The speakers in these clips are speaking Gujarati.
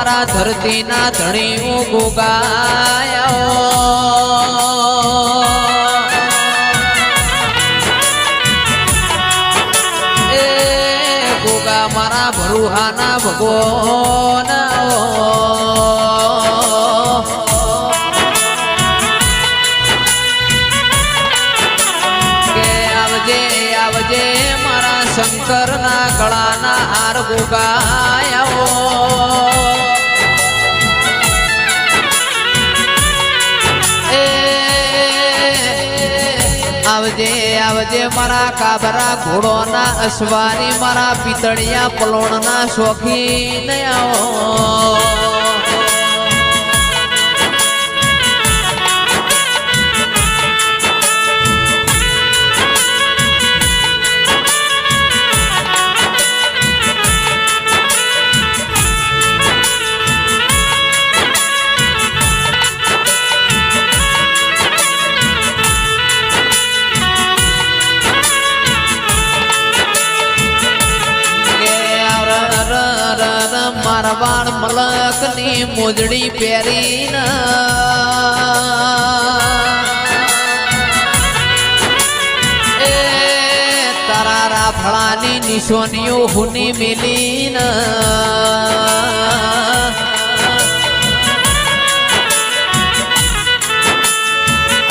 મારા ધરતીના ધણી ગોગાયો એ ગોગા મારા ભરુહાના ભગવાન આવજે મારા શંકરના ગળાના હાર ગોગાયો આવજે મારા કાબરા ઘોડોના અસવારી મારા પિતળિયા પલોણના શોખીન આવો મારવાડ મલકની મોજડી પહેરીને એ તારા રાફળાની નિશાનીઓ હુની મિલીને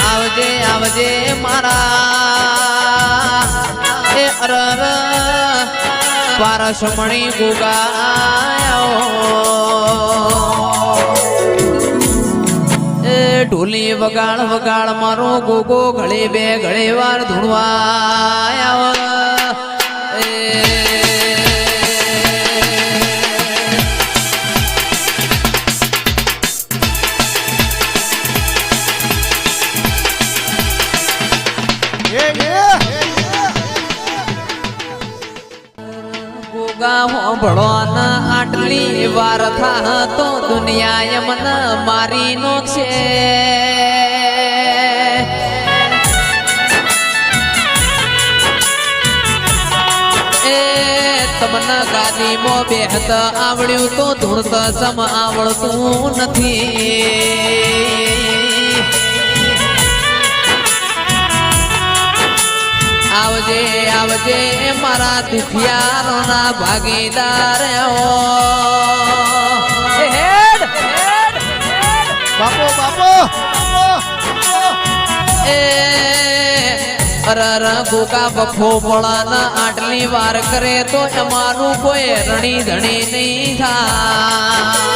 આવજે મારા એ અરર પારસમણી ગોગાયો એ ઢોલી વગાડ મારો ગોગો ઘડે બે ઘડે વાર ધૂણવાયો ભળોન આટલી વાર થા તો દુનિયા એમન મારી નો છે એ તમને ગાદીમાં બેહત આવડ્યું તો ધૂણત સમ આવડતું નથી આવજે મારા દુખિયારોના ભાગીદાર બાપો એ અરર ગોગા બફો પળાના આટલી વાર કરે તો અમારું કોઈ રણી ધણી નહીં થાય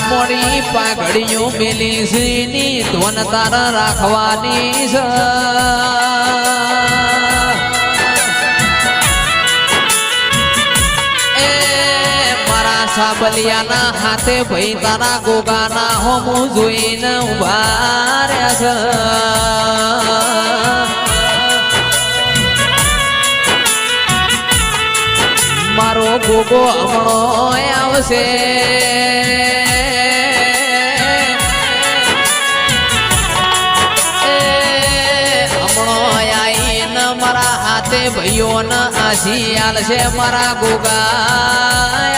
મોડી પાઘડીઓ મેલી સીની ધોન તાર રાખવાની છે એ મારા સાબલિયાના હાથે ભાઈ તારા ગોગાના હોમું જોઈને ઉભા રહ્યા છે મારો ગોગો હમણો આવશે ભાઈઓ ના આશી આલ છે મારા ગોગા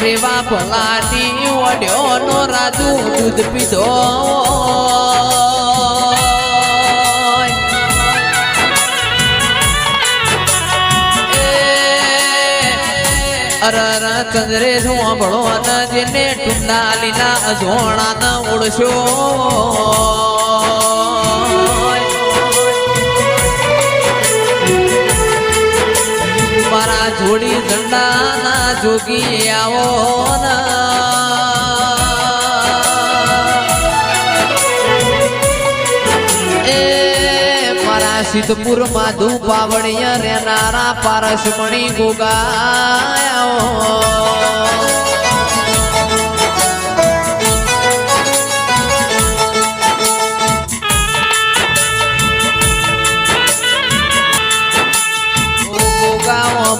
રેવા ભલાની ઓડ્યો નો રાજુ દૂધ પીધો અરર ચંદ્રે સાંભળો જેને ટુંડા લીલા અજોણા ન ઉડશો મારા જોડી જોગી આવો એ મારા સિદ્ધપુર માધુ પાવડિયા રેનારા પારસમણી ગોગાયા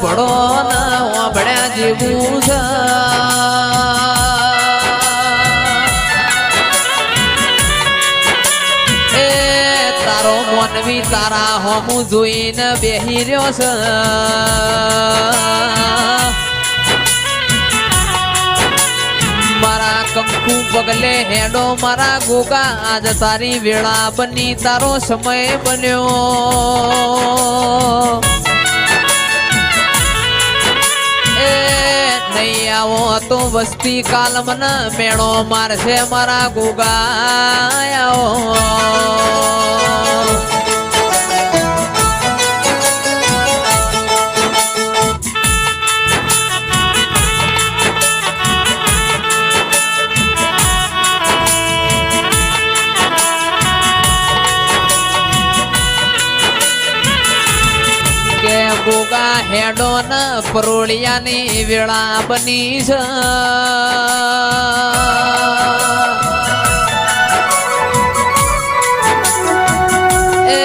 ભડો ના ભડ્યા જેવું છે એ તારો મોનવી તારા હોમું જોઈને બેહી રહ્યો છે મારા કંકુ પગલે હેડો મારા ગોગા આજ તારી વેળા બની તારો સમય બન્યો નહીં આવો તો વસ્તી કાલ મને મેળો મારશે મારા ગોગા ગોગા હેડો ન પરોળિયાની વેળા બની છે એ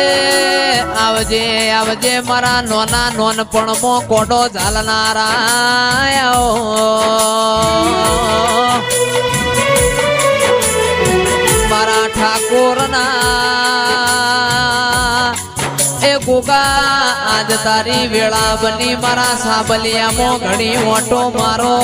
આવજે આવજે મારા નોના નોનપણમાં કોડો ઝાલનારા મારા ઠાકોરના એ ગોગા આજ તારી વેળા બની મારા સાબલિયામાં ઘણી ઓટો મારો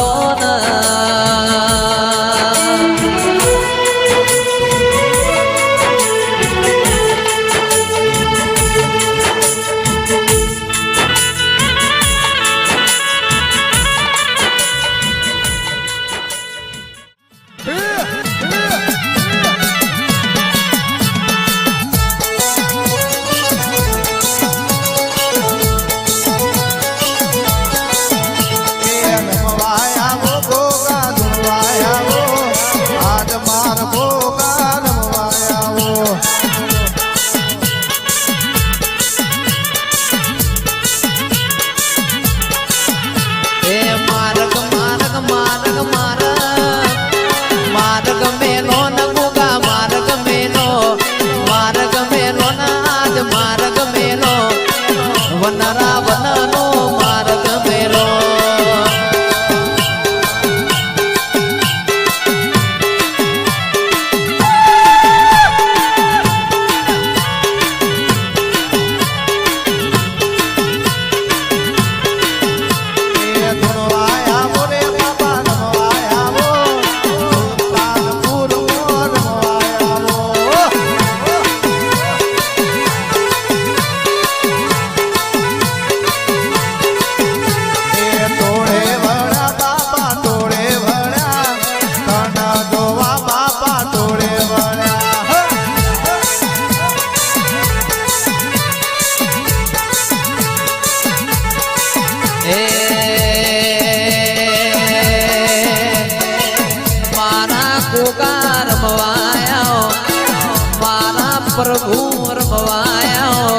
પ્રભુ રમવાયો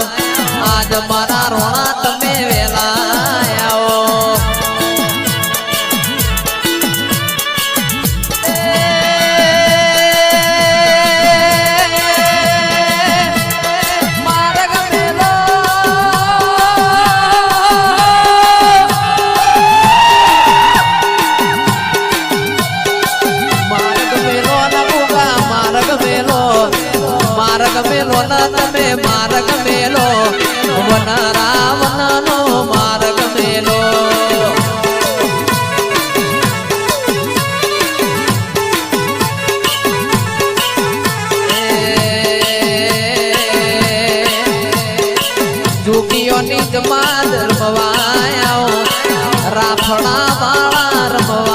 આજ મારા રોણા તમે વેલાયો માર્ગ મેલો ના ભૂગા માર્ગ મેલો ના તમે માર્ગ મેલો વન રાવણ નો માર્ગ મેલો જોગીઓની જમાત રમવાયો રાફડા વાળા રમવા